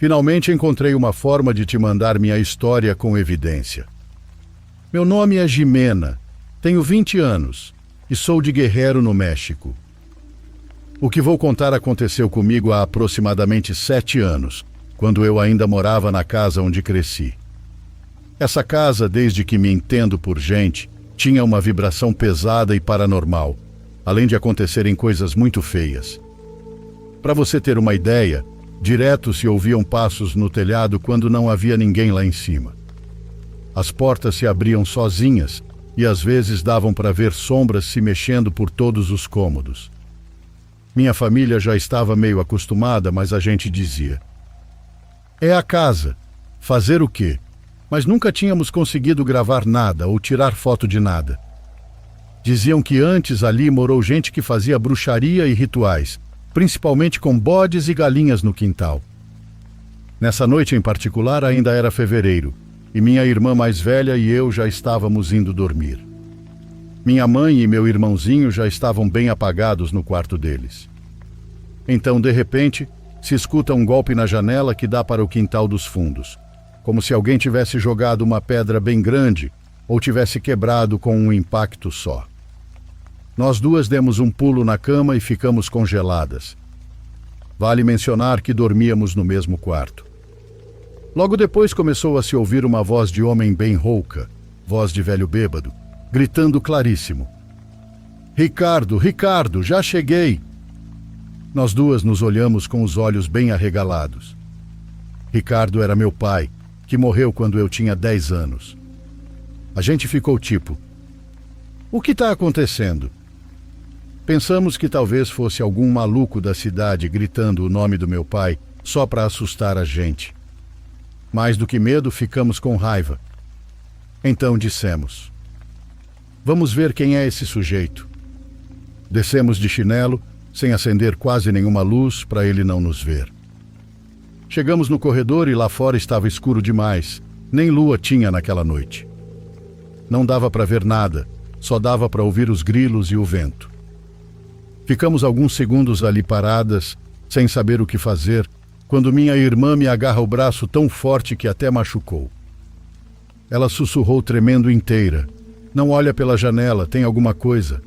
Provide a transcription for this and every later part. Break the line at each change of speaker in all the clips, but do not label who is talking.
Finalmente encontrei uma forma de te mandar minha história com evidência. Meu nome é Jimena, tenho 20 anos e sou de Guerrero, no México. O que vou contar aconteceu comigo há aproximadamente 7 anos, quando eu ainda morava na casa onde cresci. Essa casa, desde que me entendo por gente, tinha uma vibração pesada e paranormal, além de acontecerem coisas muito feias. Para você ter uma ideia, direto se ouviam passos no telhado quando não havia ninguém lá em cima. As portas se abriam sozinhas e às vezes davam para ver sombras se mexendo por todos os cômodos. Minha família já estava meio acostumada, mas a gente dizia: é a casa, fazer o quê? Mas nunca tínhamos conseguido gravar nada ou tirar foto de nada. Diziam que antes ali morou gente que fazia bruxaria e rituais, principalmente com bodes e galinhas no quintal. Nessa noite em particular ainda era fevereiro, e minha irmã mais velha e eu já estávamos indo dormir. Minha mãe e meu irmãozinho já estavam bem apagados no quarto deles. Então, de repente, se escuta um golpe na janela que dá para o quintal dos fundos, como se alguém tivesse jogado uma pedra bem grande ou tivesse quebrado com um impacto só. Nós duas demos um pulo na cama e ficamos congeladas. Vale mencionar que dormíamos no mesmo quarto. Logo depois começou a se ouvir uma voz de homem bem rouca, voz de velho bêbado, gritando claríssimo: Ricardo, Ricardo, já cheguei! Nós duas nos olhamos com os olhos bem arregalados. Ricardo era meu pai, que morreu quando eu tinha 10 anos. A gente ficou tipo: o que está acontecendo? Pensamos que talvez fosse algum maluco da cidade gritando o nome do meu pai só para assustar a gente. Mais do que medo, ficamos com raiva. Então dissemos: vamos ver quem é esse sujeito. Descemos de chinelo, sem acender quase nenhuma luz para ele não nos ver. Chegamos no corredor e lá fora estava escuro demais, nem lua tinha naquela noite. Não dava para ver nada, só dava para ouvir os grilos e o vento. Ficamos alguns segundos ali paradas, sem saber o que fazer, quando minha irmã me agarra o braço tão forte que até machucou. Ela sussurrou tremendo inteira: não olha pela janela, tem alguma coisa.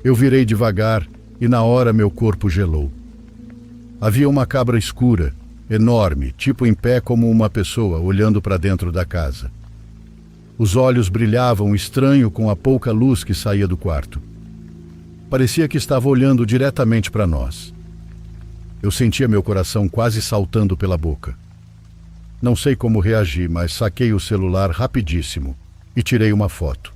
Eu virei devagar e na hora meu corpo gelou. Havia uma cabra escura, enorme, tipo em pé como uma pessoa, olhando para dentro da casa. Os olhos brilhavam estranho com a pouca luz que saía do quarto. Parecia que estava olhando diretamente para nós. Eu sentia meu coração quase saltando pela boca. Não sei como reagi, mas saquei o celular rapidíssimo e tirei uma foto.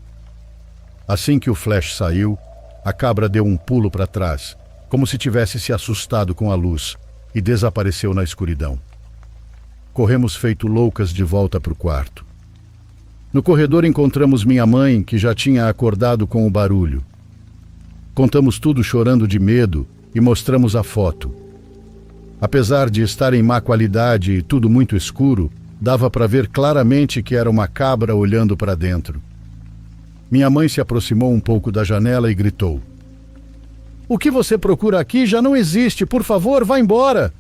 Assim que o flash saiu, a cabra deu um pulo para trás, como se tivesse se assustado com a luz, e desapareceu na escuridão. Corremos feito loucas de volta para o quarto. No corredor encontramos minha mãe, que já tinha acordado com o barulho. Contamos tudo chorando de medo e mostramos a foto. Apesar de estar em má qualidade e tudo muito escuro, dava para ver claramente que era uma cabra olhando para dentro. Minha mãe se aproximou um pouco da janela e gritou: o que você procura aqui já não existe, por favor, vá embora!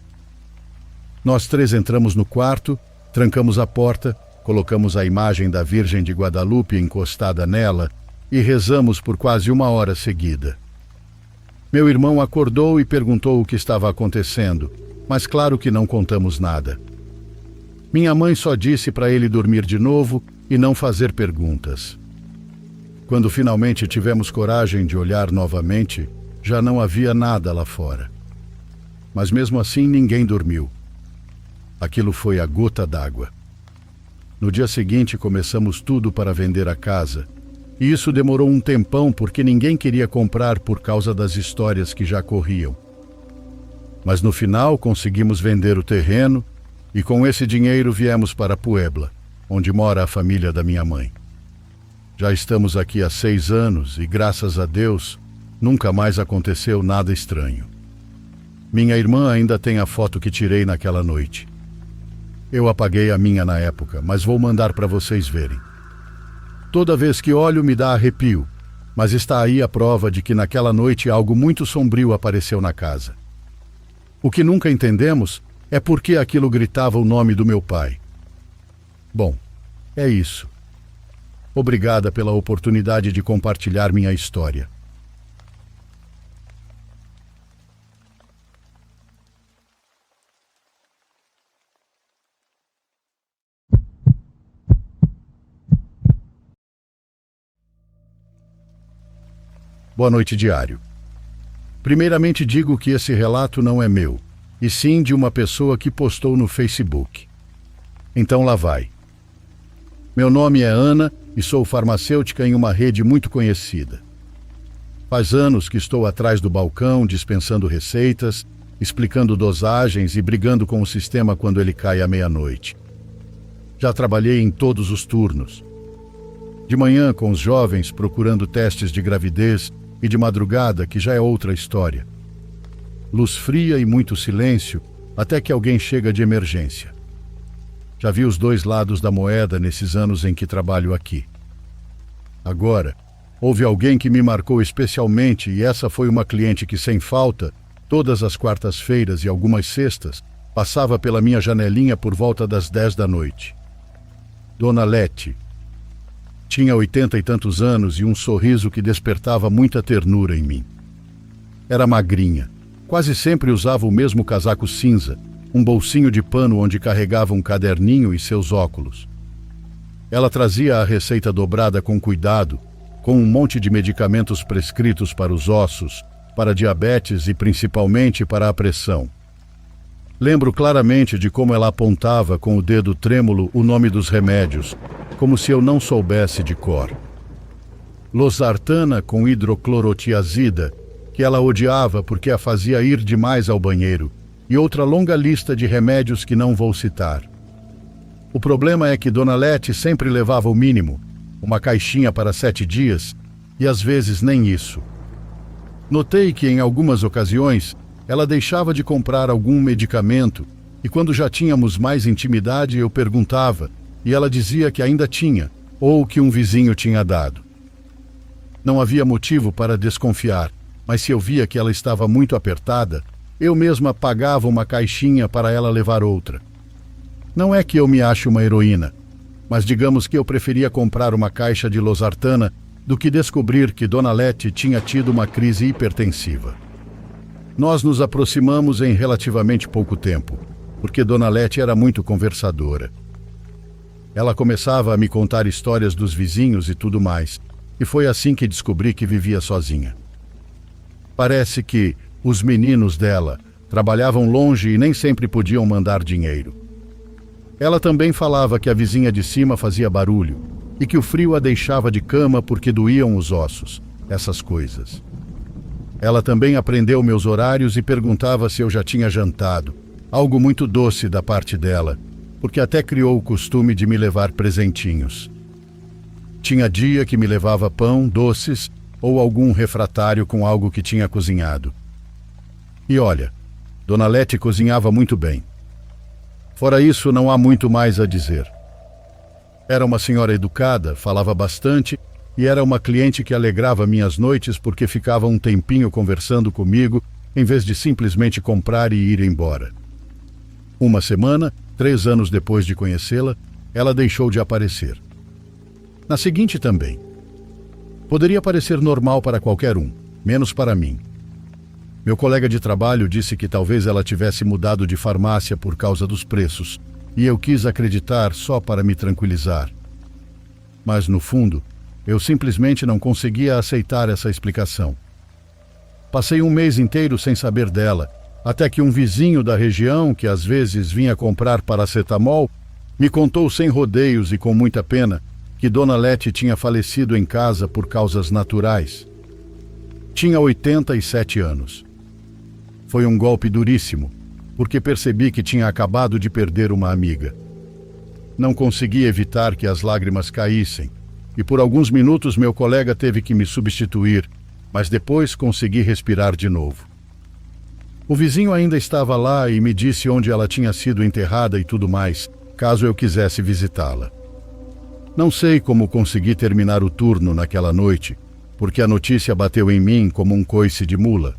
Nós três entramos no quarto, trancamos a porta, colocamos a imagem da Virgem de Guadalupe encostada nela e rezamos por quase 1 hora seguida. Meu irmão acordou e perguntou o que estava acontecendo, mas claro que não contamos nada. Minha mãe só disse para ele dormir de novo e não fazer perguntas. Quando finalmente tivemos coragem de olhar novamente, já não havia nada lá fora. Mas mesmo assim ninguém dormiu. Aquilo foi a gota d'água. No dia seguinte começamos tudo para vender a casa, e isso demorou um tempão porque ninguém queria comprar por causa das histórias que já corriam. Mas no final conseguimos vender o terreno e com esse dinheiro viemos para Puebla, onde mora a família da minha mãe. Já estamos aqui há 6 anos e, graças a Deus, nunca mais aconteceu nada estranho. Minha irmã ainda tem a foto que tirei naquela noite. Eu apaguei a minha na época, mas vou mandar para vocês verem. Toda vez que olho me dá arrepio, mas está aí a prova de que naquela noite algo muito sombrio apareceu na casa. O que nunca entendemos é porque aquilo gritava o nome do meu pai. Bom, é isso. Obrigada pela oportunidade de compartilhar minha história. Boa noite, diário. Primeiramente digo que esse relato não é meu, e sim de uma pessoa que postou no Facebook. Então lá vai. Meu nome é Ana e sou farmacêutica em uma rede muito conhecida. Faz anos que estou atrás do balcão dispensando receitas, explicando dosagens e brigando com o sistema quando ele cai à meia-noite. Já trabalhei em todos os turnos. De manhã com os jovens procurando testes de gravidez e de madrugada, que já é outra história. Luz fria e muito silêncio, até que alguém chega de emergência. Já vi os dois lados da moeda nesses anos em que trabalho aqui. Agora, houve alguém que me marcou especialmente e essa foi uma cliente que, sem falta, todas as quartas-feiras e algumas sextas, passava pela minha janelinha por volta das 10 da noite. Dona Lete. Tinha 80 e tantos anos e um sorriso que despertava muita ternura em mim. Era magrinha. Quase sempre usava o mesmo casaco cinza, um bolsinho de pano onde carregava um caderninho e seus óculos. Ela trazia a receita dobrada com cuidado, com um monte de medicamentos prescritos para os ossos, para diabetes e principalmente para a pressão. Lembro claramente de como ela apontava com o dedo trêmulo o nome dos remédios, como se eu não soubesse de cor. Losartana com hidroclorotiazida, que ela odiava porque a fazia ir demais ao banheiro, e outra longa lista de remédios que não vou citar. O problema é que Dona Lete sempre levava o mínimo, uma caixinha para 7 dias, e às vezes nem isso. Notei que em algumas ocasiões ela deixava de comprar algum medicamento, e quando já tínhamos mais intimidade eu perguntava, e ela dizia que ainda tinha, ou que um vizinho tinha dado. Não havia motivo para desconfiar, mas se eu via que ela estava muito apertada, eu mesma pagava uma caixinha para ela levar outra. Não é que eu me ache uma heroína, mas digamos que eu preferia comprar uma caixa de losartana do que descobrir que Dona Lete tinha tido uma crise hipertensiva. Nós nos aproximamos em relativamente pouco tempo, porque Dona Lete era muito conversadora. Ela começava a me contar histórias dos vizinhos e tudo mais, e foi assim que descobri que vivia sozinha. Parece que os meninos dela trabalhavam longe e nem sempre podiam mandar dinheiro. Ela também falava que a vizinha de cima fazia barulho e que o frio a deixava de cama porque doíam os ossos, essas coisas. Ela também aprendeu meus horários e perguntava se eu já tinha jantado, algo muito doce da parte dela, porque até criou o costume de me levar presentinhos. Tinha dia que me levava pão, doces ou algum refratário com algo que tinha cozinhado. E olha, Dona Lete cozinhava muito bem. Fora isso, não há muito mais a dizer. Era uma senhora educada, falava bastante e era uma cliente que alegrava minhas noites porque ficava um tempinho conversando comigo em vez de simplesmente comprar e ir embora. Uma semana, 3 anos depois de conhecê-la, ela deixou de aparecer. Na seguinte também. Poderia parecer normal para qualquer um, menos para mim. Meu colega de trabalho disse que talvez ela tivesse mudado de farmácia por causa dos preços, e eu quis acreditar só para me tranquilizar. Mas, no fundo, eu simplesmente não conseguia aceitar essa explicação. Passei um mês inteiro sem saber dela, até que um vizinho da região, que às vezes vinha comprar paracetamol, me contou sem rodeios e com muita pena que Dona Lete tinha falecido em casa por causas naturais. Tinha 87 anos. Foi um golpe duríssimo, porque percebi que tinha acabado de perder uma amiga. Não consegui evitar que as lágrimas caíssem, e por alguns minutos meu colega teve que me substituir, mas depois consegui respirar de novo. O vizinho ainda estava lá e me disse onde ela tinha sido enterrada e tudo mais, caso eu quisesse visitá-la. Não sei como consegui terminar o turno naquela noite, porque a notícia bateu em mim como um coice de mula.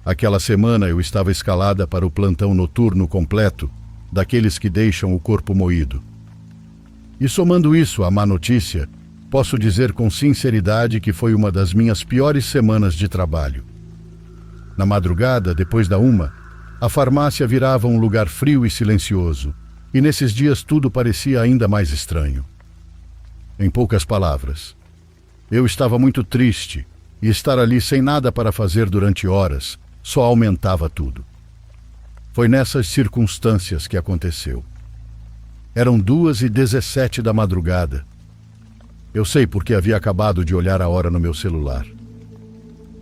Aquela semana eu estava escalada para o plantão noturno completo, daqueles que deixam o corpo moído. E somando isso à má notícia, posso dizer com sinceridade que foi uma das minhas piores semanas de trabalho. Na madrugada, depois da 1, a farmácia virava um lugar frio e silencioso, e nesses dias tudo parecia ainda mais estranho. Em poucas palavras, eu estava muito triste, e estar ali sem nada para fazer durante horas só aumentava tudo. Foi nessas circunstâncias que aconteceu. Eram 2h17 da madrugada. Eu sei porque havia acabado de olhar a hora no meu celular.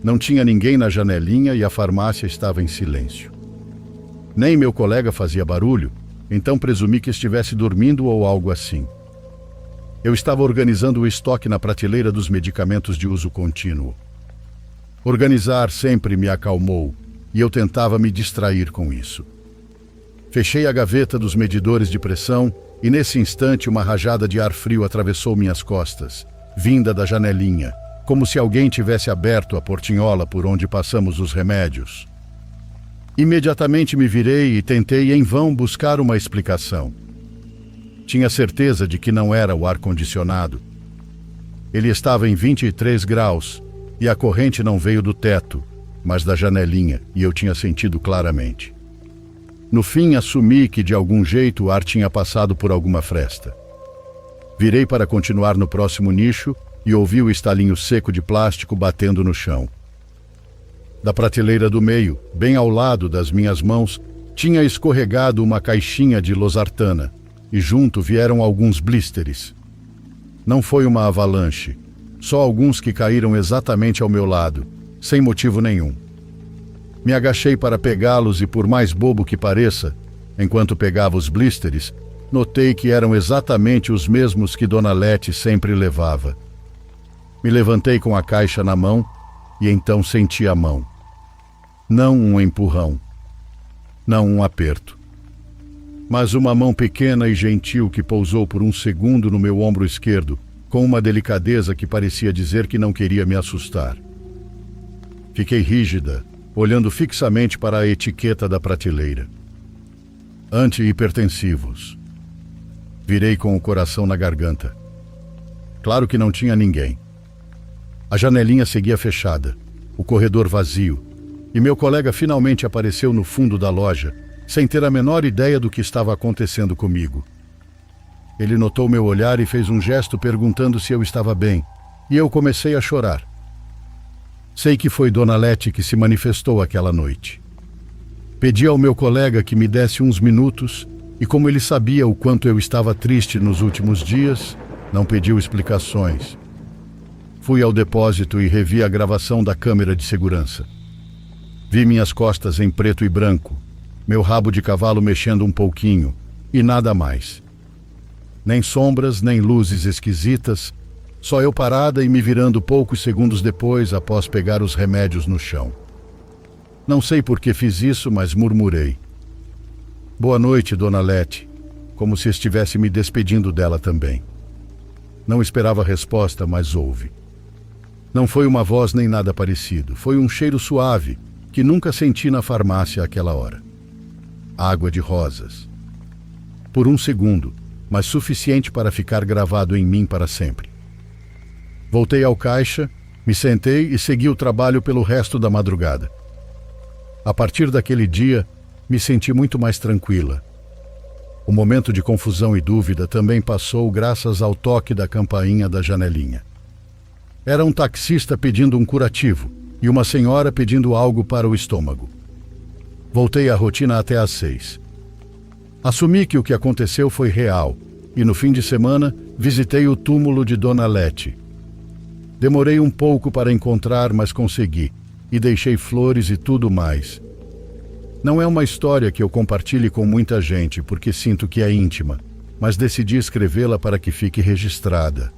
Não tinha ninguém na janelinha e a farmácia estava em silêncio. Nem meu colega fazia barulho, então presumi que estivesse dormindo ou algo assim. Eu estava organizando o estoque na prateleira dos medicamentos de uso contínuo. Organizar sempre me acalmou e eu tentava me distrair com isso. Fechei a gaveta dos medidores de pressão e nesse instante uma rajada de ar frio atravessou minhas costas, vinda da janelinha, como se alguém tivesse aberto a portinhola por onde passamos os remédios. Imediatamente me virei e tentei em vão buscar uma explicação. Tinha certeza de que não era o ar-condicionado. Ele estava em 23 graus e a corrente não veio do teto, mas da janelinha, e eu tinha sentido claramente. No fim, assumi que de algum jeito o ar tinha passado por alguma fresta. Virei para continuar no próximo nicho e ouvi o estalinho seco de plástico batendo no chão. Da prateleira do meio, bem ao lado das minhas mãos, tinha escorregado uma caixinha de losartana e junto vieram alguns blísteres. Não foi uma avalanche, só alguns que caíram exatamente ao meu lado, sem motivo nenhum. Me agachei para pegá-los e, por mais bobo que pareça, enquanto pegava os blísteres, notei que eram exatamente os mesmos que Dona Lete sempre levava. Me levantei com a caixa na mão e então senti a mão. Não um empurrão, não um aperto, mas uma mão pequena e gentil que pousou por um segundo no meu ombro esquerdo, com uma delicadeza que parecia dizer que não queria me assustar. Fiquei rígida, olhando fixamente para a etiqueta da prateleira. Antihipertensivos. Virei com o coração na garganta. Claro que não tinha ninguém. A janelinha seguia fechada, o corredor vazio, e meu colega finalmente apareceu no fundo da loja, sem ter a menor ideia do que estava acontecendo comigo. Ele notou meu olhar e fez um gesto perguntando se eu estava bem, e eu comecei a chorar. Sei que foi Dona Lete que se manifestou aquela noite. Pedi ao meu colega que me desse uns minutos, e como ele sabia o quanto eu estava triste nos últimos dias, não pediu explicações. Fui ao depósito e revi a gravação da câmera de segurança. Vi minhas costas em preto e branco, meu rabo de cavalo mexendo um pouquinho, e nada mais. Nem sombras, nem luzes esquisitas, só eu parada e me virando poucos segundos depois após pegar os remédios no chão. Não sei por que fiz isso, mas murmurei. Boa noite, Dona Lete, como se estivesse me despedindo dela também. Não esperava resposta, mas houve. Não foi uma voz nem nada parecido, foi um cheiro suave que nunca senti na farmácia àquela hora. Água de rosas. Por um segundo, mas suficiente para ficar gravado em mim para sempre. Voltei ao caixa, me sentei e segui o trabalho pelo resto da madrugada. A partir daquele dia, me senti muito mais tranquila. O momento de confusão e dúvida também passou graças ao toque da campainha da janelinha. Era um taxista pedindo um curativo e uma senhora pedindo algo para o estômago. Voltei à rotina até às 6. Assumi que o que aconteceu foi real e no fim de semana visitei o túmulo de Dona Lete. Demorei um pouco para encontrar, mas consegui, e deixei flores e tudo mais. Não é uma história que eu compartilhe com muita gente, porque sinto que é íntima, mas decidi escrevê-la para que fique registrada.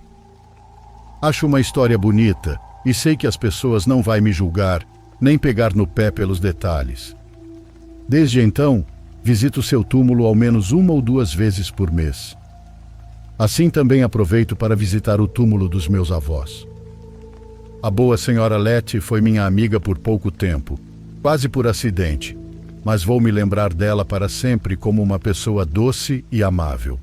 Acho uma história bonita, e sei que as pessoas não vão me julgar, nem pegar no pé pelos detalhes. Desde então, visito seu túmulo ao menos 1 ou 2 vezes por mês. Assim também aproveito para visitar o túmulo dos meus avós. A boa senhora Lete foi minha amiga por pouco tempo, quase por acidente, mas vou me lembrar dela para sempre como uma pessoa doce e amável.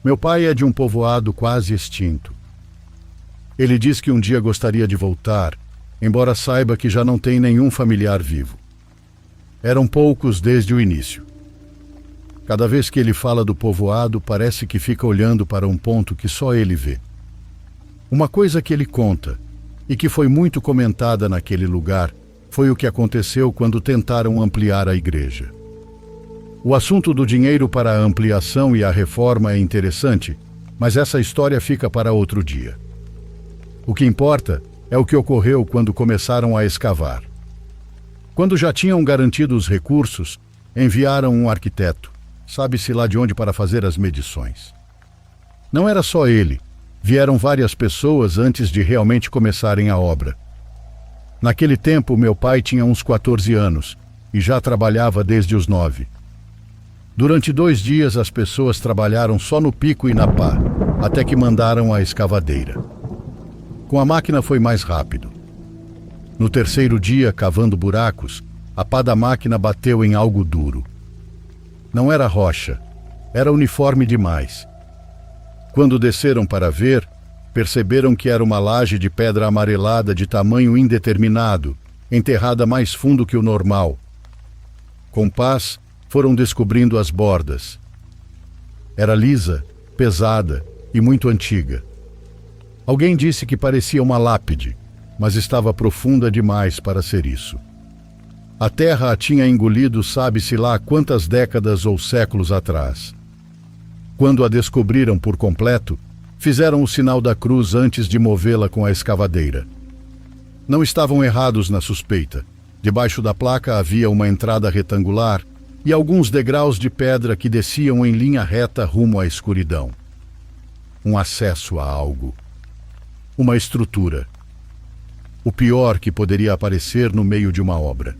Meu pai é de um povoado quase extinto. Ele diz que um dia gostaria de voltar, embora saiba que já não tem nenhum familiar vivo. Eram poucos desde o início. Cada vez que ele fala do povoado, parece que fica olhando para um ponto que só ele vê. Uma coisa que ele conta, e que foi muito comentada naquele lugar, foi o que aconteceu quando tentaram ampliar a igreja. O assunto do dinheiro para a ampliação e a reforma é interessante, mas essa história fica para outro dia. O que importa é o que ocorreu quando começaram a escavar. Quando já tinham garantido os recursos, enviaram um arquiteto, sabe-se lá de onde, para fazer as medições. Não era só ele, vieram várias pessoas antes de realmente começarem a obra. Naquele tempo, meu pai tinha uns 14 anos e já trabalhava desde os 9. Durante 2 dias, as pessoas trabalharam só no pico e na pá, até que mandaram a escavadeira. Com a máquina foi mais rápido. No 3º dia, cavando buracos, a pá da máquina bateu em algo duro. Não era rocha, era uniforme demais. Quando desceram para ver, perceberam que era uma laje de pedra amarelada de tamanho indeterminado, enterrada mais fundo que o normal. Com pás, foram descobrindo as bordas. Era lisa, pesada e muito antiga. Alguém disse que parecia uma lápide, mas estava profunda demais para ser isso. A terra a tinha engolido sabe-se lá quantas décadas ou séculos atrás. Quando a descobriram por completo, fizeram o sinal da cruz antes de movê-la com a escavadeira. Não estavam errados na suspeita. Debaixo da placa havia uma entrada retangular e alguns degraus de pedra que desciam em linha reta rumo à escuridão. Um acesso a algo. Uma estrutura. O pior que poderia aparecer no meio de uma obra.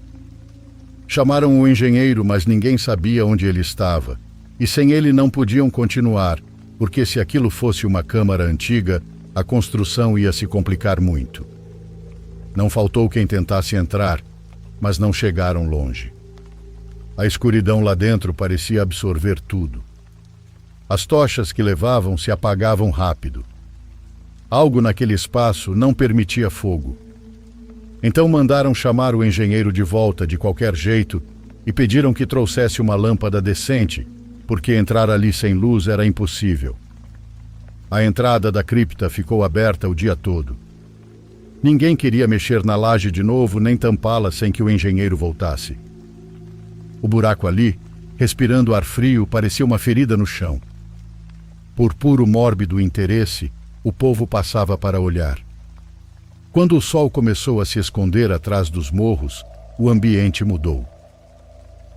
Chamaram o engenheiro, mas ninguém sabia onde ele estava, e sem ele não podiam continuar, porque se aquilo fosse uma câmara antiga, a construção ia se complicar muito. Não faltou quem tentasse entrar, mas não chegaram longe. A escuridão lá dentro parecia absorver tudo. As tochas que levavam se apagavam rápido. Algo naquele espaço não permitia fogo. Então mandaram chamar o engenheiro de volta de qualquer jeito e pediram que trouxesse uma lâmpada decente, porque entrar ali sem luz era impossível. A entrada da cripta ficou aberta o dia todo. Ninguém queria mexer na laje de novo nem tampá-la sem que o engenheiro voltasse. O buraco ali, respirando ar frio, parecia uma ferida no chão. Por puro mórbido interesse, o povo passava para olhar. Quando o sol começou a se esconder atrás dos morros, o ambiente mudou.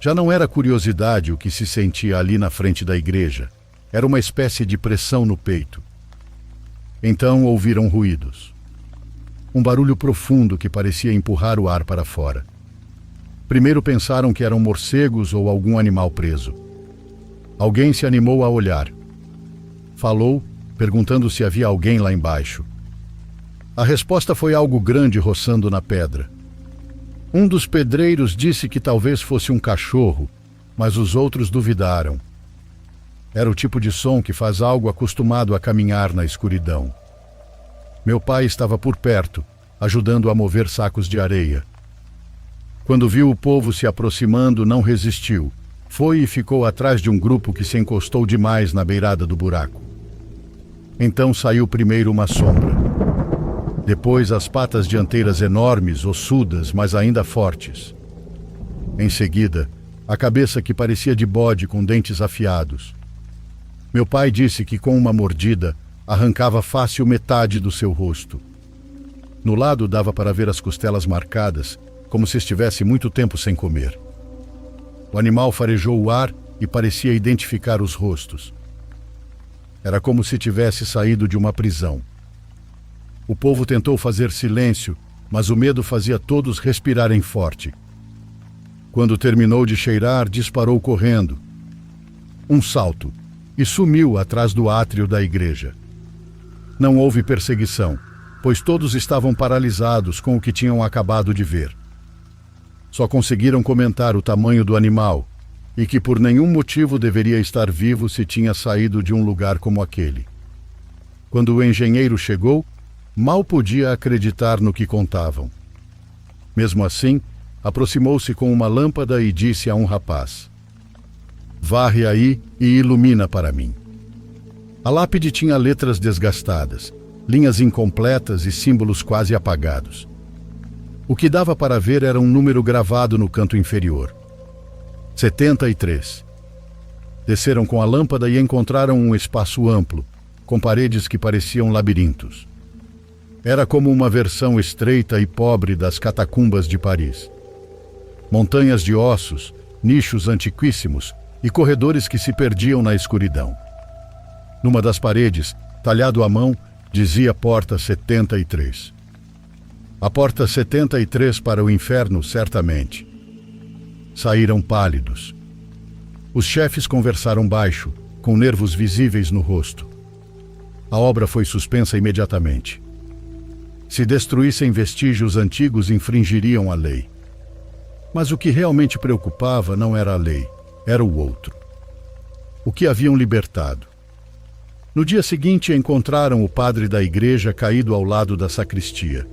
Já não era curiosidade o que se sentia ali na frente da igreja. Era uma espécie de pressão no peito. Então ouviram ruídos. Um barulho profundo que parecia empurrar o ar para fora. Primeiro pensaram que eram morcegos ou algum animal preso. Alguém se animou a olhar. Falou, perguntando se havia alguém lá embaixo. A resposta foi algo grande roçando na pedra. Um dos pedreiros disse que talvez fosse um cachorro, mas os outros duvidaram. Era o tipo de som que faz algo acostumado a caminhar na escuridão. Meu pai estava por perto, ajudando a mover sacos de areia. Quando viu o povo se aproximando, não resistiu. Foi e ficou atrás de um grupo que se encostou demais na beirada do buraco. Então saiu primeiro uma sombra. Depois as patas dianteiras enormes, ossudas, mas ainda fortes. Em seguida, a cabeça que parecia de bode com dentes afiados. Meu pai disse que com uma mordida arrancava fácil metade do seu rosto. No lado dava para ver as costelas marcadas, como se estivesse muito tempo sem comer. O animal farejou o ar e parecia identificar os rostos. Era como se tivesse saído de uma prisão. O povo tentou fazer silêncio, mas o medo fazia todos respirarem forte. Quando terminou de cheirar, disparou correndo. Um salto, e sumiu atrás do átrio da igreja. Não houve perseguição, pois todos estavam paralisados com o que tinham acabado de ver. Só conseguiram comentar o tamanho do animal e que por nenhum motivo deveria estar vivo se tinha saído de um lugar como aquele. Quando o engenheiro chegou, mal podia acreditar no que contavam. Mesmo assim, aproximou-se com uma lâmpada e disse a um rapaz: "Varre aí e ilumina para mim." A lápide tinha letras desgastadas, linhas incompletas e símbolos quase apagados. O que dava para ver era um número gravado no canto inferior: 73. Desceram com a lâmpada e encontraram um espaço amplo, com paredes que pareciam labirintos. Era como uma versão estreita e pobre das catacumbas de Paris. Montanhas de ossos, nichos antiquíssimos e corredores que se perdiam na escuridão. Numa das paredes, talhado à mão, dizia Porta 73. A porta 73 para o inferno, certamente. Saíram pálidos. Os chefes conversaram baixo, com nervos visíveis no rosto. A obra foi suspensa imediatamente. Se destruíssem vestígios antigos, infringiriam a lei. Mas o que realmente preocupava não era a lei, era o outro. O que haviam libertado. No dia seguinte, encontraram o padre da igreja caído ao lado da sacristia.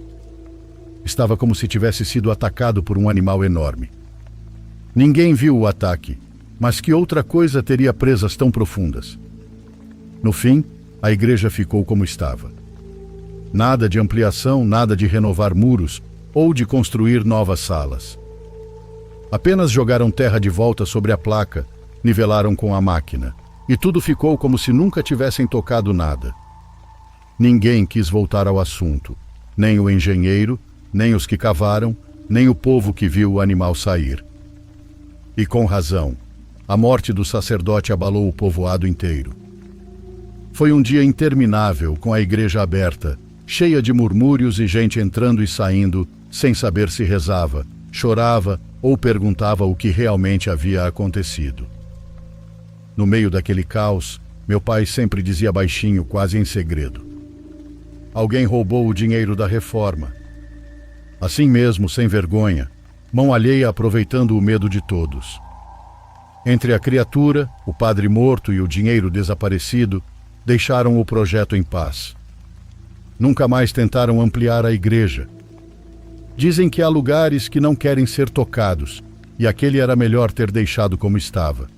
Estava como se tivesse sido atacado por um animal enorme. Ninguém viu o ataque, mas que outra coisa teria presas tão profundas? No fim, a igreja ficou como estava. Nada de ampliação, nada de renovar muros ou de construir novas salas. Apenas jogaram terra de volta sobre a placa, nivelaram com a máquina, e tudo ficou como se nunca tivessem tocado nada. Ninguém quis voltar ao assunto, nem o engenheiro, nem os que cavaram, nem o povo que viu o animal sair. E com razão, a morte do sacerdote abalou o povoado inteiro. Foi um dia interminável, com a igreja aberta, cheia de murmúrios e gente entrando e saindo, sem saber se rezava, chorava ou perguntava o que realmente havia acontecido. No meio daquele caos, meu pai sempre dizia baixinho, quase em segredo: "Alguém roubou o dinheiro da reforma." Assim mesmo, sem vergonha, mão alheia aproveitando o medo de todos. Entre a criatura, o padre morto e o dinheiro desaparecido, deixaram o projeto em paz. Nunca mais tentaram ampliar a igreja. Dizem que há lugares que não querem ser tocados, e aquele era melhor ter deixado como estava.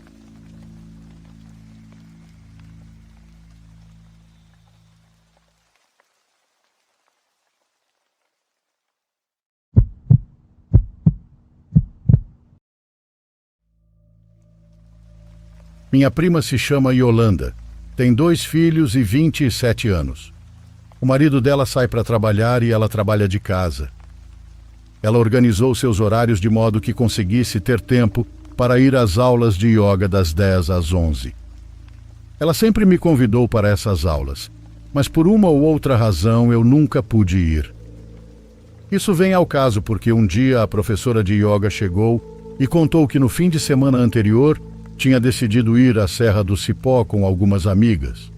Minha prima se chama Yolanda, tem 2 filhos e 27 anos. O marido dela sai para trabalhar e ela trabalha de casa. Ela organizou seus horários de modo que conseguisse ter tempo para ir às aulas de yoga das 10 às 11. Ela sempre me convidou para essas aulas, mas por uma ou outra razão eu nunca pude ir. Isso vem ao caso porque um dia a professora de yoga chegou e contou que no fim de semana anterior tinha decidido ir à Serra do Cipó com algumas amigas.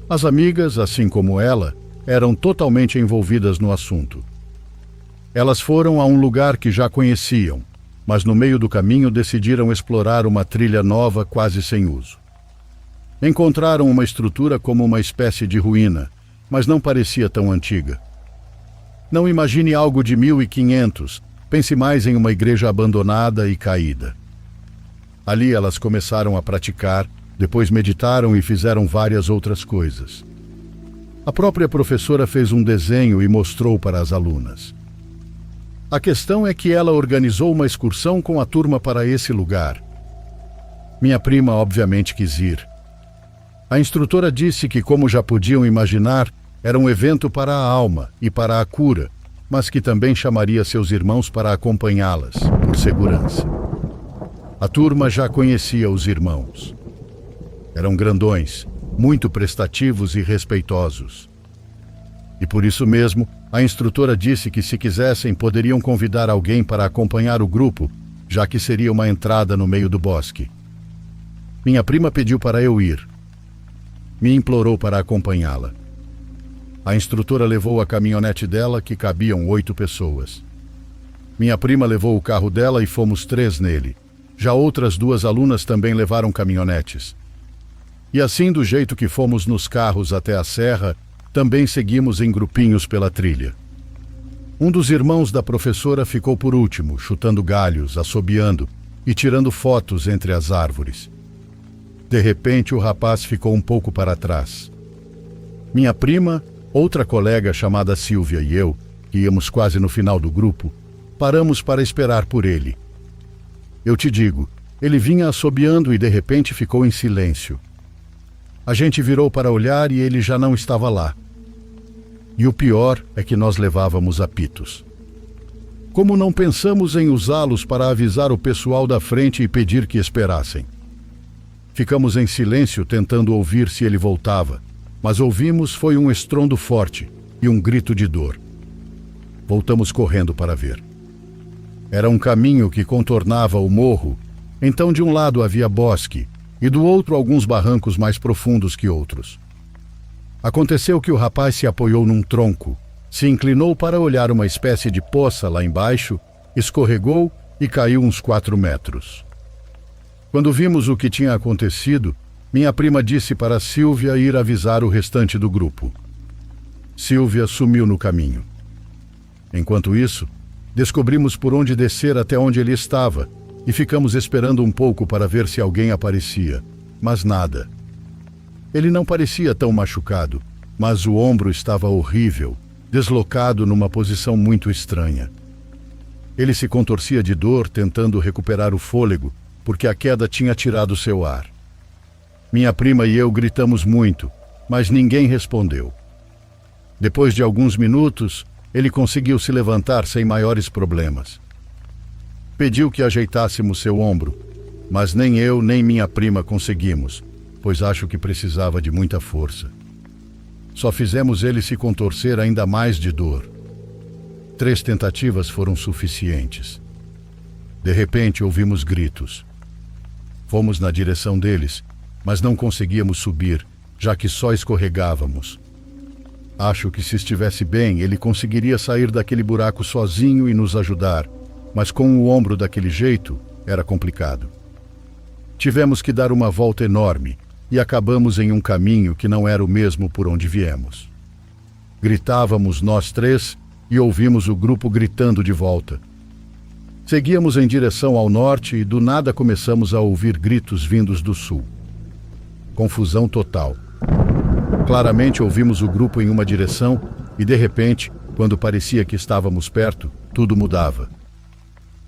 As amigas, assim como ela, eram totalmente envolvidas no assunto. Elas foram a um lugar que já conheciam, mas no meio do caminho decidiram explorar uma trilha nova quase sem uso. Encontraram uma estrutura como uma espécie de ruína, mas não parecia tão antiga. Não imagine algo de 1500, pense mais em uma igreja abandonada e caída. Ali elas começaram a praticar, depois meditaram e fizeram várias outras coisas. A própria professora fez um desenho e mostrou para as alunas. A questão é que ela organizou uma excursão com a turma para esse lugar. Minha prima obviamente quis ir. A instrutora disse que, como já podiam imaginar, era um evento para a alma e para a cura, mas que também chamaria seus irmãos para acompanhá-las, por segurança. A turma já conhecia os irmãos. Eram grandões, muito prestativos e respeitosos. E por isso mesmo, a instrutora disse que se quisessem poderiam convidar alguém para acompanhar o grupo, já que seria uma entrada no meio do bosque. Minha prima pediu para eu ir. Me implorou para acompanhá-la. A instrutora levou a caminhonete dela, que cabiam 8 pessoas. Minha prima levou o carro dela e fomos 3 nele. Já outras 2 alunas também levaram caminhonetes. E assim, do jeito que fomos nos carros até a serra, também seguimos em grupinhos pela trilha. Um dos irmãos da professora ficou por último, chutando galhos, assobiando e tirando fotos entre as árvores. De repente, o rapaz ficou um pouco para trás. Minha prima, outra colega chamada Silvia e eu, que íamos quase no final do grupo, paramos para esperar por ele. Eu te digo, ele vinha assobiando e de repente ficou em silêncio. A gente virou para olhar e ele já não estava lá. E o pior é que nós levávamos apitos. Como não pensamos em usá-los para avisar o pessoal da frente e pedir que esperassem? Ficamos em silêncio tentando ouvir se ele voltava, mas ouvimos foi um estrondo forte e um grito de dor. Voltamos correndo para ver. Era um caminho que contornava o morro, então de um lado havia bosque e do outro alguns barrancos mais profundos que outros. Aconteceu que o rapaz se apoiou num tronco, se inclinou para olhar uma espécie de poça lá embaixo, escorregou e caiu uns 4 metros. Quando vimos o que tinha acontecido, minha prima disse para Silvia ir avisar o restante do grupo. Silvia sumiu no caminho. Enquanto isso, descobrimos por onde descer até onde ele estava e ficamos esperando um pouco para ver se alguém aparecia, mas nada. Ele não parecia tão machucado, mas o ombro estava horrível, deslocado numa posição muito estranha. Ele se contorcia de dor, tentando recuperar o fôlego, porque a queda tinha tirado seu ar. Minha prima e eu gritamos muito, mas ninguém respondeu. Depois de alguns minutos, ele conseguiu se levantar sem maiores problemas. Pediu que ajeitássemos seu ombro, mas nem eu nem minha prima conseguimos, pois acho que precisava de muita força. Só fizemos ele se contorcer ainda mais de dor. 3 tentativas foram suficientes. De repente, ouvimos gritos. Fomos na direção deles, mas não conseguíamos subir, já que só escorregávamos. Acho que se estivesse bem, ele conseguiria sair daquele buraco sozinho e nos ajudar, mas com o ombro daquele jeito, era complicado. Tivemos que dar uma volta enorme e acabamos em um caminho que não era o mesmo por onde viemos. Gritávamos nós 3 e ouvimos o grupo gritando de volta. Seguíamos em direção ao norte e do nada começamos a ouvir gritos vindos do sul. Confusão total. Claramente ouvimos o grupo em uma direção e, de repente, quando parecia que estávamos perto, tudo mudava.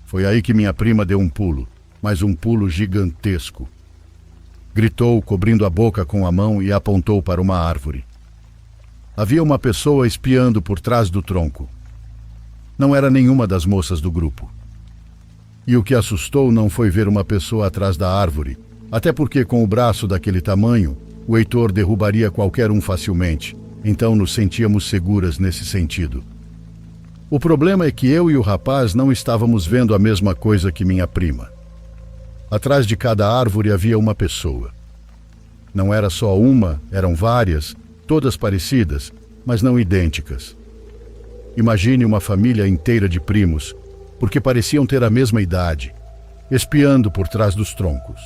Foi aí que minha prima deu um pulo, mas um pulo gigantesco. Gritou, cobrindo a boca com a mão e apontou para uma árvore. Havia uma pessoa espiando por trás do tronco. Não era nenhuma das moças do grupo. E o que assustou não foi ver uma pessoa atrás da árvore, até porque com o braço daquele tamanho, o Heitor derrubaria qualquer um facilmente, então nos sentíamos seguras nesse sentido. O problema é que eu e o rapaz não estávamos vendo a mesma coisa que minha prima. Atrás de cada árvore havia uma pessoa. Não era só uma, eram várias, todas parecidas, mas não idênticas. Imagine uma família inteira de primos, porque pareciam ter a mesma idade, espiando por trás dos troncos.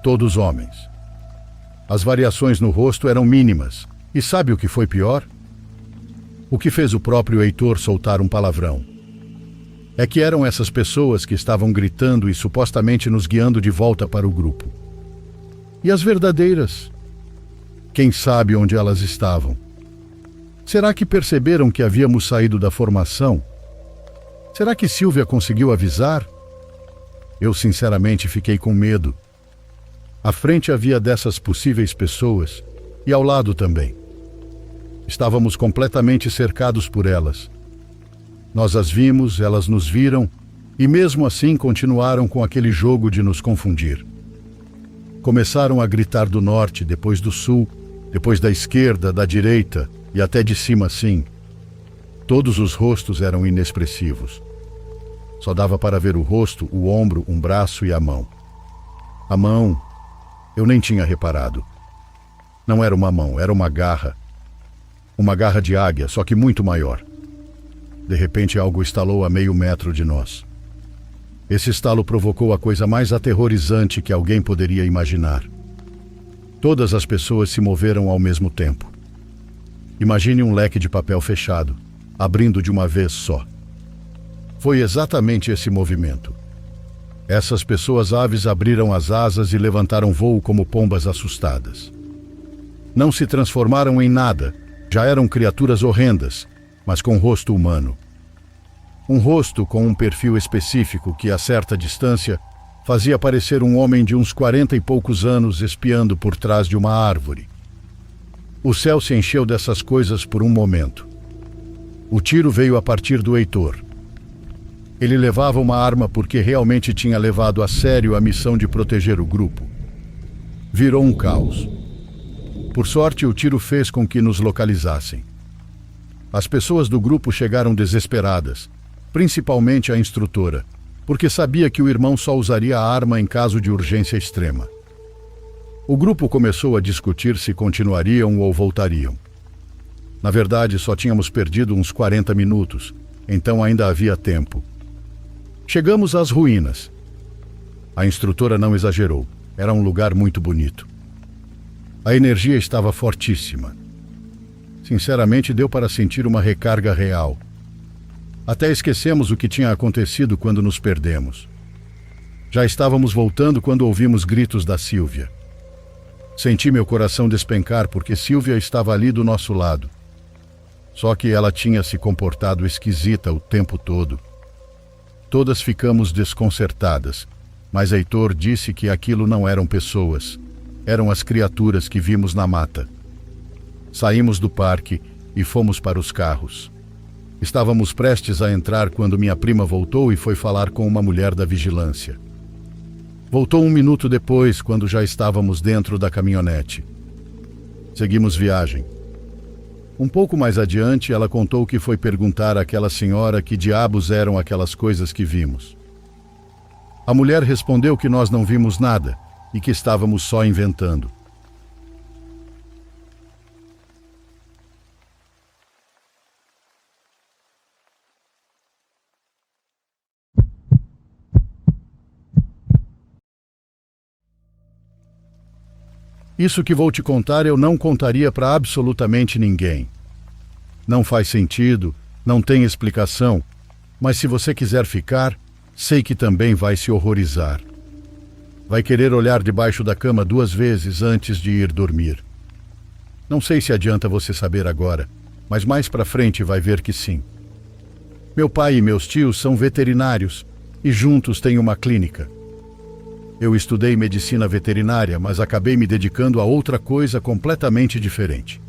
Todos homens. As variações no rosto eram mínimas, e sabe o que foi pior? O que fez o próprio Heitor soltar um palavrão. É que eram essas pessoas que estavam gritando e supostamente nos guiando de volta para o grupo. E as verdadeiras? Quem sabe onde elas estavam? Será que perceberam que havíamos saído da formação? Será que Silvia conseguiu avisar? Eu sinceramente fiquei com medo. À frente havia dessas possíveis pessoas e ao lado também. Estávamos completamente cercados por elas. Nós as vimos, elas nos viram e mesmo assim continuaram com aquele jogo de nos confundir. Começaram a gritar do norte, depois do sul, depois da esquerda, da direita e até de cima assim. Todos os rostos eram inexpressivos. Só dava para ver o rosto, o ombro, um braço e a mão. A mão, eu nem tinha reparado. Não era uma mão, era uma garra. Uma garra de águia, só que muito maior. De repente algo estalou a meio metro de nós. Esse estalo provocou a coisa mais aterrorizante que alguém poderia imaginar. Todas as pessoas se moveram ao mesmo tempo. Imagine um leque de papel fechado, abrindo de uma vez só. Foi exatamente esse movimento. Essas pessoas aves abriram as asas e levantaram voo como pombas assustadas. Não se transformaram em nada, já eram criaturas horrendas, mas com rosto humano. Um rosto com um perfil específico que, a certa distância, fazia parecer um homem de uns 40 e poucos anos espiando por trás de uma árvore. O céu se encheu dessas coisas por um momento. O tiro veio a partir do Heitor. Ele levava uma arma porque realmente tinha levado a sério a missão de proteger o grupo. Virou um caos. Por sorte, o tiro fez com que nos localizassem. As pessoas do grupo chegaram desesperadas, principalmente a instrutora, porque sabia que o irmão só usaria a arma em caso de urgência extrema. O grupo começou a discutir se continuariam ou voltariam. Na verdade, só tínhamos perdido uns 40 minutos, então ainda havia tempo. Chegamos às ruínas. A instrutora não exagerou, era um lugar muito bonito. A energia estava fortíssima. Sinceramente, deu para sentir uma recarga real. Até esquecemos o que tinha acontecido quando nos perdemos. Já estávamos voltando quando ouvimos gritos da Sílvia. Senti meu coração despencar porque Sílvia estava ali do nosso lado. Só que ela tinha se comportado esquisita o tempo todo. Todas ficamos desconcertadas, mas Heitor disse que aquilo não eram pessoas, eram as criaturas que vimos na mata. Saímos do parque e fomos para os carros. Estávamos prestes a entrar quando minha prima voltou e foi falar com uma mulher da vigilância. Voltou um minuto depois, quando já estávamos dentro da caminhonete. Seguimos viagem. Um pouco mais adiante, ela contou que foi perguntar àquela senhora que diabos eram aquelas coisas que vimos. A mulher respondeu que nós não vimos nada e que estávamos só inventando. Isso que vou te contar eu não contaria para absolutamente ninguém. Não faz sentido, não tem explicação, mas se você quiser ficar, sei que também vai se horrorizar. Vai querer olhar debaixo da cama 2 vezes antes de ir dormir. Não sei se adianta você saber agora, mas mais para frente vai ver que sim. Meu pai e meus tios são veterinários e juntos têm uma clínica. Eu estudei medicina veterinária, mas acabei me dedicando a outra coisa completamente diferente.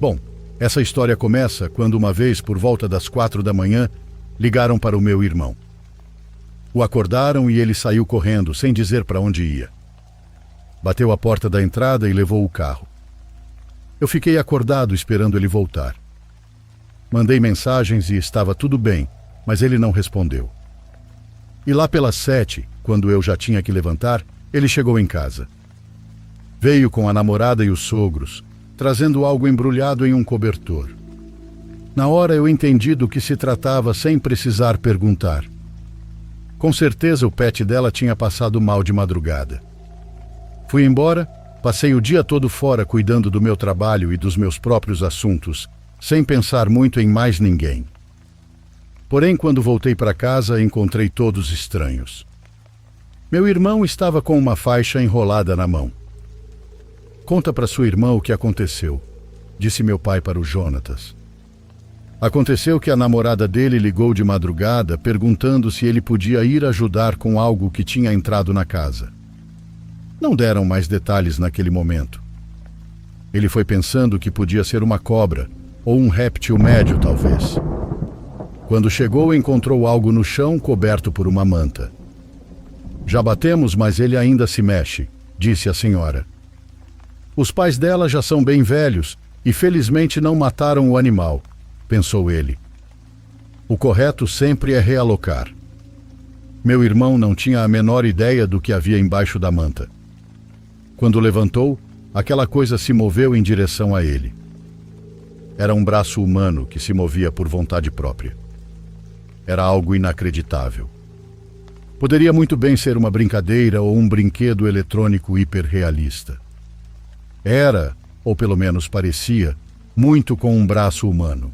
Bom, essa história começa quando uma vez, por volta das 4 da manhã, ligaram para o meu irmão. O acordaram e ele saiu correndo, sem dizer para onde ia. Bateu a porta da entrada e levou o carro. Eu fiquei acordado esperando ele voltar. Mandei mensagens e estava tudo bem, mas ele não respondeu. E lá pelas 7, quando eu já tinha que levantar, ele chegou em casa. Veio com a namorada e os sogros, trazendo algo embrulhado em um cobertor. Na hora eu entendi do que se tratava sem precisar perguntar. Com certeza o pet dela tinha passado mal de madrugada. Fui embora, passei o dia todo fora cuidando do meu trabalho e dos meus próprios assuntos, sem pensar muito em mais ninguém. Porém, quando voltei para casa, encontrei todos estranhos. Meu irmão estava com uma faixa enrolada na mão. Conta para sua irmã o que aconteceu, disse meu pai para o Jonatas. Aconteceu que a namorada dele ligou de madrugada perguntando se ele podia ir ajudar com algo que tinha entrado na casa. Não deram mais detalhes naquele momento. Ele foi pensando que podia ser uma cobra ou um réptil médio, talvez. Quando chegou, encontrou algo no chão coberto por uma manta. Já batemos, mas ele ainda se mexe, disse a senhora. Os pais dela já são bem velhos e felizmente não mataram o animal, pensou ele. O correto sempre é realocar. Meu irmão não tinha a menor ideia do que havia embaixo da manta. Quando levantou, aquela coisa se moveu em direção a ele. Era um braço humano que se movia por vontade própria. Era algo inacreditável. Poderia muito bem ser uma brincadeira ou um brinquedo eletrônico hiperrealista. Era, ou pelo menos parecia, muito com um braço humano.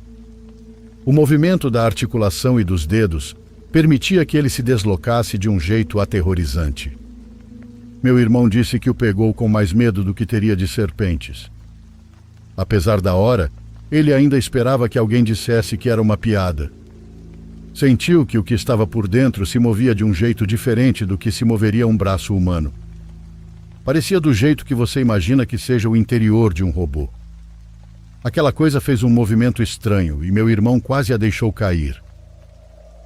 O movimento da articulação e dos dedos permitia que ele se deslocasse de um jeito aterrorizante. Meu irmão disse que o pegou com mais medo do que teria de serpentes. Apesar da hora, ele ainda esperava que alguém dissesse que era uma piada. Sentiu que o que estava por dentro se movia de um jeito diferente do que se moveria um braço humano. Parecia do jeito que você imagina que seja o interior de um robô. Aquela coisa fez um movimento estranho e meu irmão quase a deixou cair.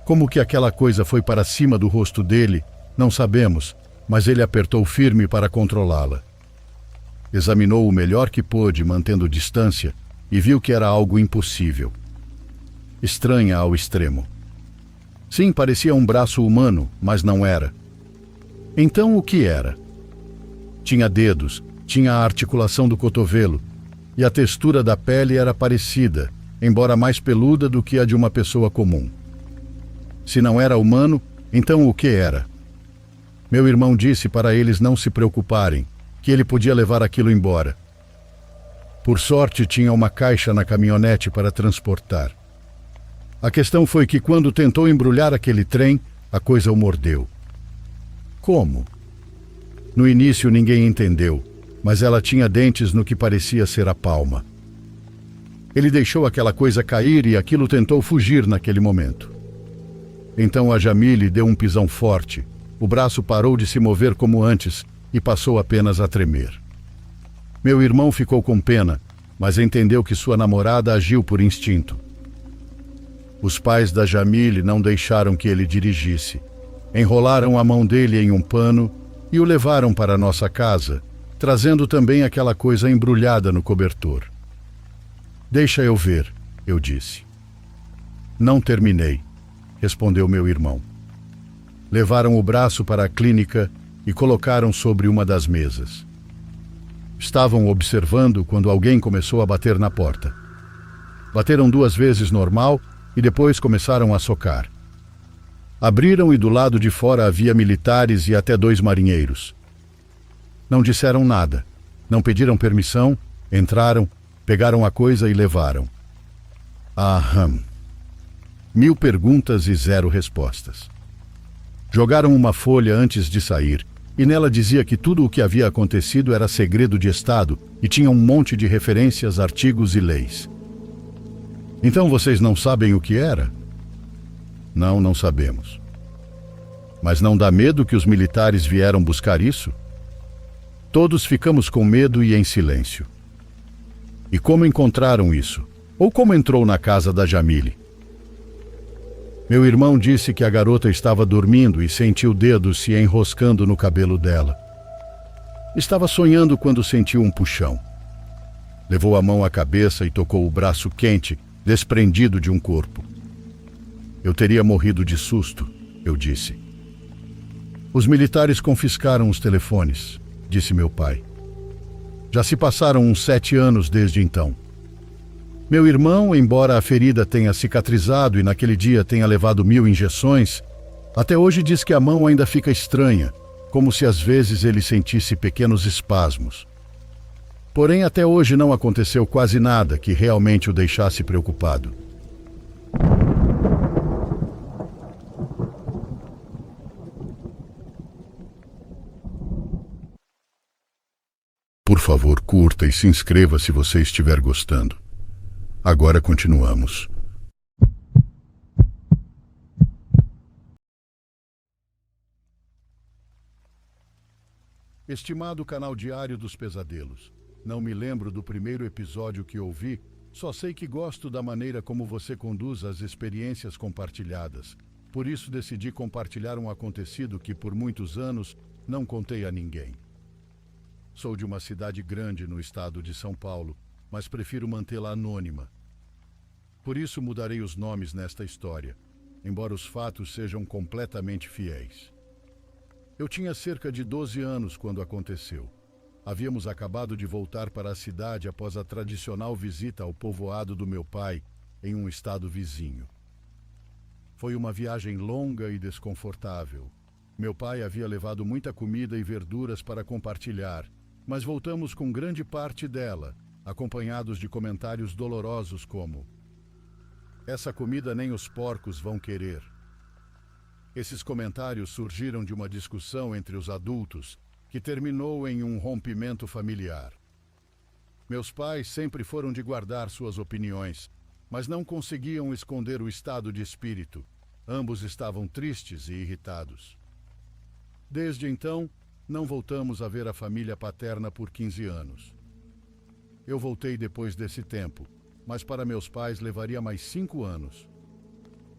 Como que aquela coisa foi para cima do rosto dele, não sabemos, mas ele apertou firme para controlá-la. Examinou o melhor que pôde, mantendo distância, e viu que era algo impossível. Estranha ao extremo. Sim, parecia um braço humano, mas não era. Então o que era? Tinha dedos, tinha a articulação do cotovelo, e a textura da pele era parecida, embora mais peluda do que a de uma pessoa comum. Se não era humano, então o que era? Meu irmão disse para eles não se preocuparem, que ele podia levar aquilo embora. Por sorte, tinha uma caixa na caminhonete para transportar. A questão foi que quando tentou embrulhar aquele trem, a coisa o mordeu. Como? No início ninguém entendeu, mas ela tinha dentes no que parecia ser a palma. Ele deixou aquela coisa cair e aquilo tentou fugir naquele momento. Então a Jamile deu um pisão forte. O braço parou de se mover como antes e passou apenas a tremer. Meu irmão ficou com pena, mas entendeu que sua namorada agiu por instinto. Os pais da Jamile não deixaram que ele dirigisse. Enrolaram a mão dele em um pano e o levaram para nossa casa, trazendo também aquela coisa embrulhada no cobertor. Deixa eu ver, eu disse. Não terminei, respondeu meu irmão. Levaram o braço para a clínica e colocaram sobre uma das mesas. Estavam observando quando alguém começou a bater na porta. Bateram 2 vezes normal e depois começaram a socar. Abriram e do lado de fora havia militares e até 2 marinheiros. Não disseram nada, não pediram permissão, entraram, pegaram a coisa e levaram. Aham. 1000 perguntas e 0 respostas. Jogaram uma folha antes de sair, e nela dizia que tudo o que havia acontecido era segredo de Estado e tinha um monte de referências, artigos e leis. Então vocês não sabem o que era? Não, não sabemos. Mas não dá medo que os militares vieram buscar isso? Todos ficamos com medo e em silêncio. E como encontraram isso? Ou como entrou na casa da Jamile? Meu irmão disse que a garota estava dormindo e sentiu dedos se enroscando no cabelo dela. Estava sonhando quando sentiu um puxão. Levou a mão à cabeça e tocou o braço quente, desprendido de um corpo. Eu teria morrido de susto, eu disse. Os militares confiscaram os telefones, disse meu pai. Já se passaram uns 7 anos desde então. Meu irmão, embora a ferida tenha cicatrizado e naquele dia tenha levado 1000 injeções, até hoje diz que a mão ainda fica estranha, como se às vezes ele sentisse pequenos espasmos. Porém, até hoje não aconteceu quase nada que realmente o deixasse preocupado. Por favor, curta e se inscreva se você estiver gostando. Agora continuamos. Estimado canal Diário dos Pesadelos, não me lembro do primeiro episódio que ouvi, só sei que gosto da maneira como você conduz as experiências compartilhadas. Por isso decidi compartilhar um acontecido que por muitos anos não contei a ninguém. Sou de uma cidade grande no estado de São Paulo, mas prefiro mantê-la anônima. Por isso mudarei os nomes nesta história. embora os fatos sejam completamente fiéis. Eu tinha cerca de 12 anos quando aconteceu. Havíamos acabado de voltar para a cidade após a tradicional visita ao povoado do meu pai, em um estado vizinho. Foi uma viagem longa e desconfortável. Meu pai havia levado muita comida e verduras para compartilhar, mas voltamos com grande parte dela, acompanhados de comentários dolorosos como: "Essa comida nem os porcos vão querer." Esses comentários surgiram de uma discussão entre os adultos, que terminou em um rompimento familiar. Meus pais sempre foram de guardar suas opiniões, mas não conseguiam esconder o estado de espírito. Ambos estavam tristes e irritados. Desde então, não voltamos a ver a família paterna por 15 anos. Eu voltei depois desse tempo, mas para meus pais levaria mais 5 anos.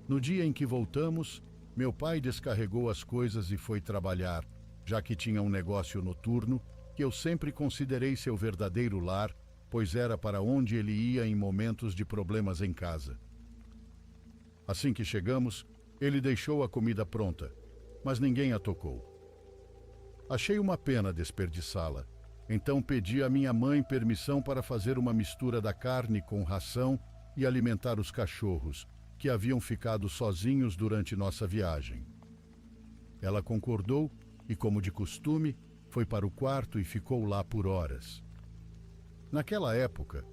No dia em que voltamos, meu pai descarregou as coisas e foi trabalhar, já que tinha um negócio noturno, que eu sempre considerei seu verdadeiro lar, pois era para onde ele ia em momentos de problemas em casa. Assim que chegamos, ele deixou a comida pronta, mas ninguém a tocou. Achei uma pena desperdiçá-la, então pedi à minha mãe permissão para fazer uma mistura da carne com ração e alimentar os cachorros, que haviam ficado sozinhos durante nossa viagem. Ela concordou e, como de costume, foi para o quarto e ficou lá por horas. Naquela época,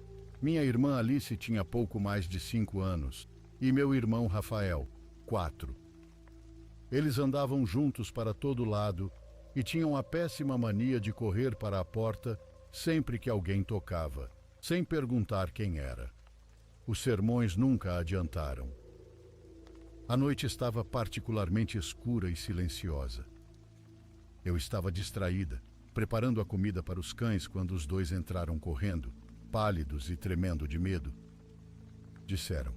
minha irmã Alice tinha pouco mais de 5 anos e meu irmão Rafael, 4. Eles andavam juntos para todo lado e tinham a péssima mania de correr para a porta sempre que alguém tocava, sem perguntar quem era. Os sermões nunca adiantaram. A noite estava particularmente escura e silenciosa. Eu estava distraída, preparando a comida para os cães quando os dois entraram correndo, pálidos e tremendo de medo. Disseram: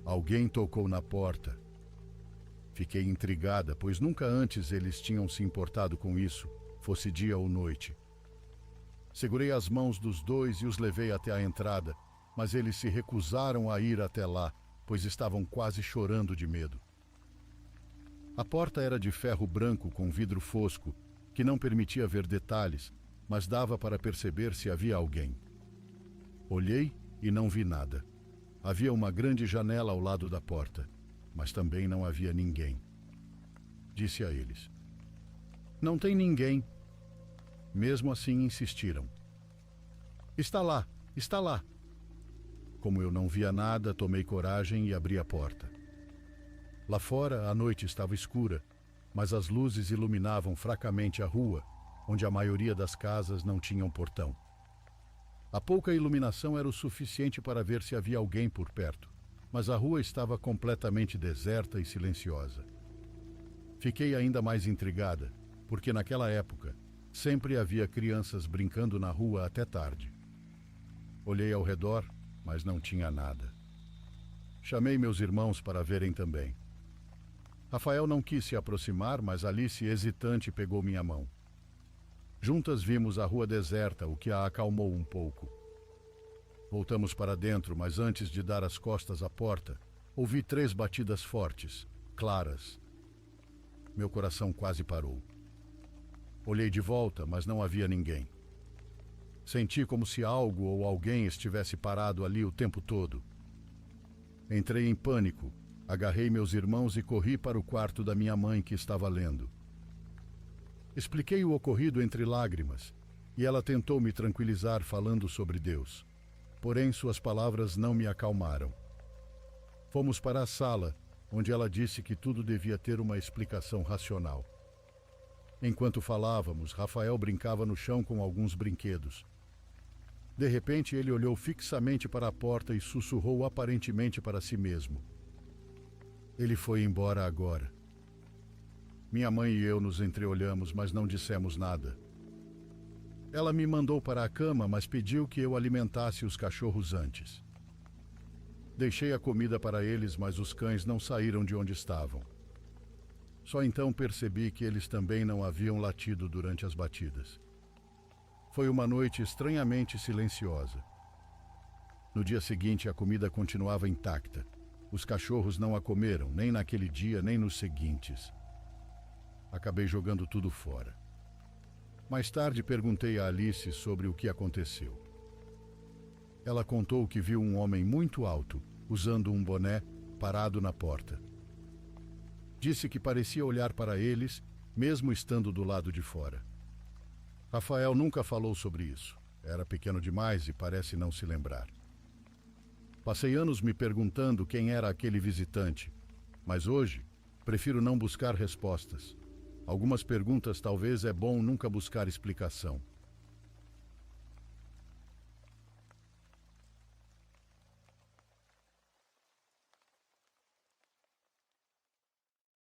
"Alguém tocou na porta." Fiquei intrigada, pois nunca antes eles tinham se importado com isso, fosse dia ou noite. Segurei as mãos dos dois e os levei até a entrada, mas eles se recusaram a ir até lá, pois estavam quase chorando de medo. A porta era de ferro branco com vidro fosco, que não permitia ver detalhes, mas dava para perceber se havia alguém. Olhei e não vi nada. Havia uma grande janela ao lado da porta, mas também não havia ninguém. Disse a eles: "Não tem ninguém." Mesmo assim insistiram: "Está lá, está lá." Como eu não via nada, tomei coragem e abri a porta. Lá fora, a noite estava escura, mas as luzes iluminavam fracamente a rua, onde a maioria das casas não tinham portão. A pouca iluminação era o suficiente para ver se havia alguém por perto, mas a rua estava completamente deserta e silenciosa. Fiquei ainda mais intrigada, porque naquela época sempre havia crianças brincando na rua até tarde. Olhei ao redor, mas não tinha nada. Chamei meus irmãos para verem também. Rafael não quis se aproximar, mas Alice, hesitante, pegou minha mão. Juntas vimos a rua deserta, o que a acalmou um pouco. Voltamos para dentro, mas antes de dar as costas à porta, ouvi 3 batidas fortes, claras. Meu coração quase parou. Olhei de volta, mas não havia ninguém. Senti como se algo ou alguém estivesse parado ali o tempo todo. Entrei em pânico, agarrei meus irmãos e corri para o quarto da minha mãe, que estava lendo. Expliquei o ocorrido entre lágrimas, e ela tentou me tranquilizar falando sobre Deus. Porém, suas palavras não me acalmaram. Fomos para a sala, onde ela disse que tudo devia ter uma explicação racional. Enquanto falávamos, Rafael brincava no chão com alguns brinquedos. De repente, ele olhou fixamente para a porta e sussurrou aparentemente para si mesmo: "Ele foi embora agora." Minha mãe e eu nos entreolhamos, mas não dissemos nada. Ela me mandou para a cama, mas pediu que eu alimentasse os cachorros antes. Deixei a comida para eles, mas os cães não saíram de onde estavam. Só então percebi que eles também não haviam latido durante as batidas. Foi uma noite estranhamente silenciosa. No dia seguinte, a comida continuava intacta, Os cachorros não a comeram, nem naquele dia, nem nos seguintes. Acabei jogando tudo fora. Mais tarde perguntei a Alice sobre o que aconteceu. Ela contou que viu um homem muito alto, usando um boné, parado na porta. Disse que parecia olhar para eles, mesmo estando do lado de fora. Rafael nunca falou sobre isso. Era pequeno demais e parece não se lembrar. Passei anos me perguntando quem era aquele visitante, mas hoje prefiro não buscar respostas. Algumas perguntas talvez é bom nunca buscar explicação.